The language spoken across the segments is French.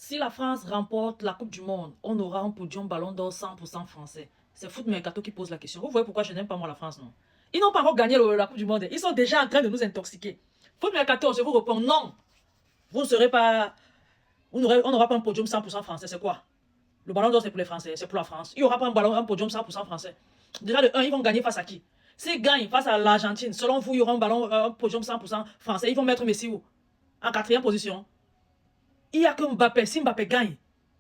Si la France remporte la Coupe du Monde, on aura un podium Ballon d'Or 100% français. C'est Foot Mercato qui pose la question. Vous voyez pourquoi je n'aime pas moi la France, non? Ils n'ont pas encore gagné la Coupe du Monde. Ils sont déjà en train de nous intoxiquer. Foot Mercato, je vous réponds non. Vous ne serez pas... On n'aura pas un podium 100% français. C'est quoi? Le Ballon d'Or, c'est pour les Français. C'est pour la France. Il n'y aura pas un podium 100% français. Déjà, de 1, ils vont gagner face à qui? S'ils gagnent face à l'Argentine, selon vous, il y aura un podium 100% français. Ils vont mettre Messi où? En 4e position. Il n'y a que Mbappé. Si Mbappé gagne,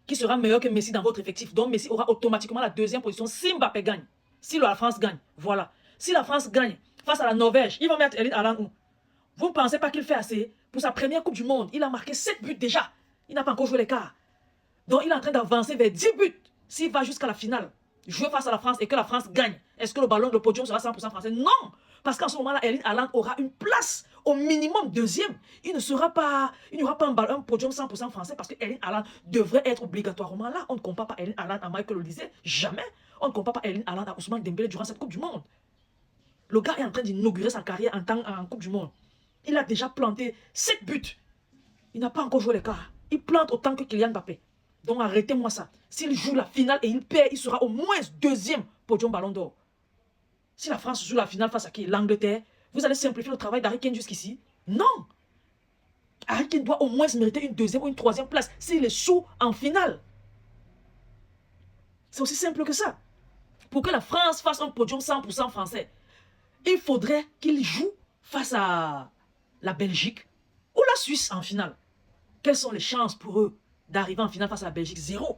qui sera meilleur que Messi dans votre effectif. Donc Messi aura automatiquement la 2e position si Mbappé gagne. Si la France gagne, voilà. Si la France gagne face à la Norvège, ils vont mettre Erling Haaland où? Vous ne pensez pas qu'il fait assez? Pour sa première Coupe du Monde, il a marqué 7 buts déjà. Il n'a pas encore joué les quarts. Donc il est en train d'avancer vers 10 buts. S'il va jusqu'à la finale, jouer face à la France et que la France gagne, est-ce que le ballon de podium sera 100% français? Non. Parce qu'en ce moment-là, Erling Haaland aura une place au minimum 2e. Il n'y aura pas un podium 100% français parce que Erling Haaland devrait être obligatoirement là. On ne compare pas Erling Haaland à Michael Olise. Jamais. On ne compare pas Erling Haaland à Ousmane Dembélé durant cette Coupe du Monde. Le gars est en train d'inaugurer sa carrière en Coupe du Monde. Il a déjà planté 7 buts. Il n'a pas encore joué les quarts. Il plante autant que Kylian Mbappé. Donc arrêtez-moi ça. S'il joue la finale et il perd, il sera au moins 2e podium Ballon d'Or. Si la France joue la finale face à qui? L'Angleterre. Vous allez simplifier le travail d'Harry Kane jusqu'ici? Non. Harry Kane doit au moins mériter une 2e ou une 3e place s'il est sous en finale. C'est aussi simple que ça. Pour que la France fasse un podium 100% français, il faudrait qu'il joue face à la Belgique ou la Suisse en finale. Quelles sont les chances pour eux d'arriver en finale face à la Belgique? 0.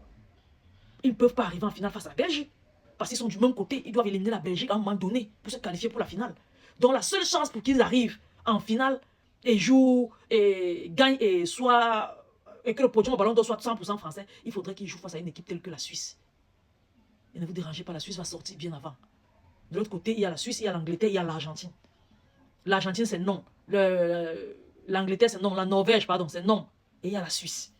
Ils ne peuvent pas arriver en finale face à la Belgique. Parce qu'ils sont du même côté, ils doivent éliminer la Belgique à un moment donné pour se qualifier pour la finale. Donc la seule chance pour qu'ils arrivent en finale et jouent et gagnent et que le podium au Ballon d'Or soit 100% français, il faudrait qu'ils jouent face à une équipe telle que la Suisse. Et ne vous dérangez pas, la Suisse va sortir bien avant. De l'autre côté, il y a la Suisse, il y a l'Angleterre, il y a l'Argentine. L'Argentine, c'est non. L'Angleterre, c'est non. La Norvège, pardon, c'est non. Et il y a la Suisse.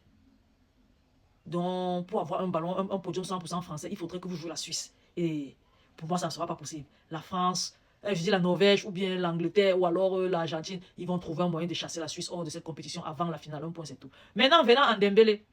Donc, pour avoir un podium 100% français, il faudrait que vous jouiez la Suisse. Et pour moi, ça ne sera pas possible. La France, je dis la Norvège, ou bien l'Angleterre, ou alors l'Argentine, ils vont trouver un moyen de chasser la Suisse hors de cette compétition avant la finale. Un point, c'est tout. Maintenant, venant en Dembélé.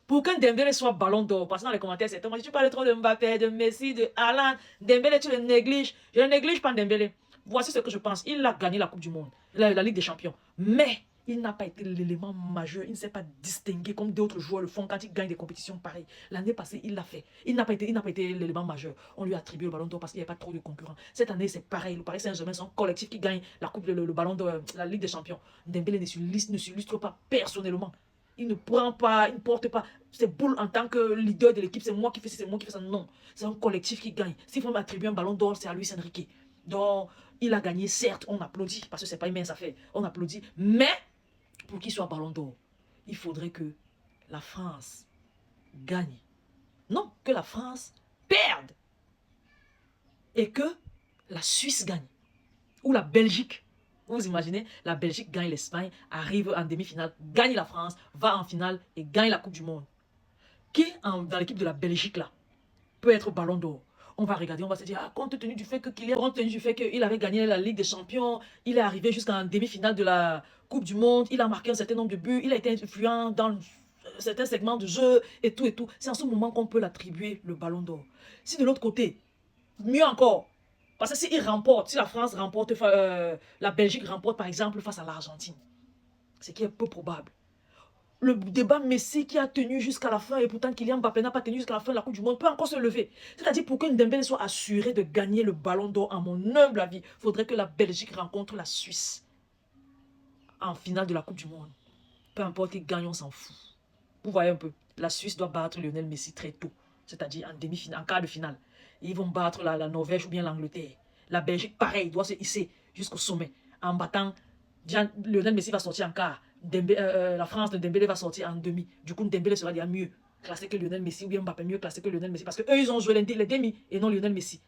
Pour qu'un Dembélé soit Ballon d'Or, parce que dans les commentaires, c'est moi, tu parles trop de Mbappé, de Messi, de Haaland. Dembélé, tu le négliges. Je ne néglige pas Dembélé. Voici ce que je pense. Il a gagné la Coupe du Monde, la Ligue des Champions. Mais il n'a pas été l'élément majeur. Il ne s'est pas distingué comme d'autres joueurs le font quand ils gagnent des compétitions pareilles. L'année passée, il l'a fait. Il n'a pas été l'élément majeur. On lui a attribué le Ballon d'Or parce qu'il n'y a pas trop de concurrents. Cette année, c'est pareil. Le Paris Saint-Germain, c'est un collectif qui gagne la Coupe, le Ballon d'Or, la Ligue des Champions. Dembélé ne s'illustre pas personnellement. Il ne prend pas, il ne porte pas ses boules en tant que leader de l'équipe. C'est moi qui fais ça, c'est moi qui fais ça. Non, c'est un collectif qui gagne. S'il faut m'attribuer un Ballon d'Or, c'est à Luis Enrique. Donc, il a gagné, certes, on applaudit, parce que c'est pas une mince affaire. On applaudit, mais pour qu'il soit Ballon d'Or, il faudrait que la France gagne. Non, que la France perde. Et que la Suisse gagne. Ou la Belgique. Vous imaginez, la Belgique gagne l'Espagne, arrive en demi-finale, gagne la France, va en finale et gagne la Coupe du Monde. Qui, dans l'équipe de la Belgique, là, peut être Ballon d'Or? On va regarder, on va se dire, ah, compte tenu du fait qu'il avait gagné la Ligue des Champions, il est arrivé jusqu'en demi-finale de la Coupe du Monde, il a marqué un certain nombre de buts, il a été influent dans certains segments de jeu et tout et tout. C'est en ce moment qu'on peut l'attribuer le Ballon d'Or. Si de l'autre côté, mieux encore, parce que s'il remporte, si la France remporte, la Belgique remporte par exemple face à l'Argentine, ce qui est peu probable. Le débat Messi qui a tenu jusqu'à la fin et pourtant Kylian Mbappé n'a pas tenu jusqu'à la fin de la Coupe du Monde peut encore se lever. C'est-à-dire pour que Dembélé soit assuré de gagner le Ballon d'Or, à mon humble avis, il faudrait que la Belgique rencontre la Suisse en finale de la Coupe du Monde. Peu importe qui gagne, on s'en fout. Vous voyez un peu, la Suisse doit battre Lionel Messi très tôt, c'est-à-dire en demi-finale, en quart de finale. Et ils vont battre la Norvège ou bien l'Angleterre. La Belgique, pareil, doit se hisser jusqu'au sommet. En battant, Lionel Messi va sortir en quart. La France de Dembélé va sortir en demi. Du coup, Dembélé sera déjà mieux classé que Lionel Messi ou bien Mbappé mieux classé que Lionel Messi. Parce qu'eux, ils ont joué les demi et non Lionel Messi.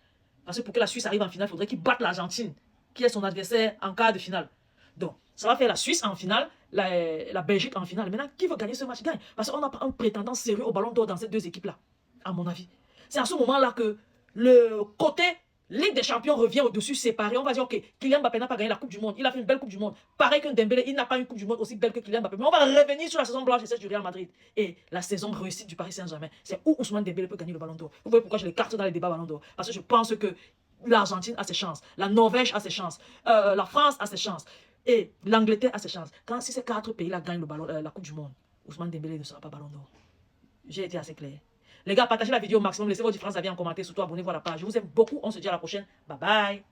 Parce que pour que la Suisse arrive en finale, il faudrait qu'ils battent l'Argentine, qui est son adversaire en quart de finale. Donc, ça va faire la Suisse en finale, la Belgique en finale. Maintenant, qui veut gagner ce match gagne. Parce qu'on n'a pas un prétendant sérieux au Ballon d'Or dans ces deux équipes-là, à mon avis. C'est à ce moment-là que le côté Ligue des Champions revient au-dessus séparé. On va dire, ok, Kylian Mbappé n'a pas gagné la Coupe du Monde. Il a fait une belle Coupe du Monde. Pareil qu'un Dembélé, il n'a pas une Coupe du Monde aussi belle que Kylian Mbappé. Mais on va revenir sur la saison blanche et celle du Real Madrid. Et la saison réussite du Paris Saint-Germain. C'est où Ousmane Dembélé peut gagner le Ballon d'Or. Vous voyez pourquoi je l'écarte dans les débats Ballon d'Or. Parce que je pense que l'Argentine a ses chances. La Norvège a ses chances. La France a ses chances. Et l'Angleterre a ses chances. Si ces 4 pays-là gagnent la Coupe du Monde, Ousmane Dembélé ne sera pas Ballon d'Or. J'ai été assez clair. Les gars, partagez la vidéo au maximum. Laissez vos différents avis en commentaire. Surtout, abonnez-vous à la page. Je vous aime beaucoup. On se dit à la prochaine. Bye bye.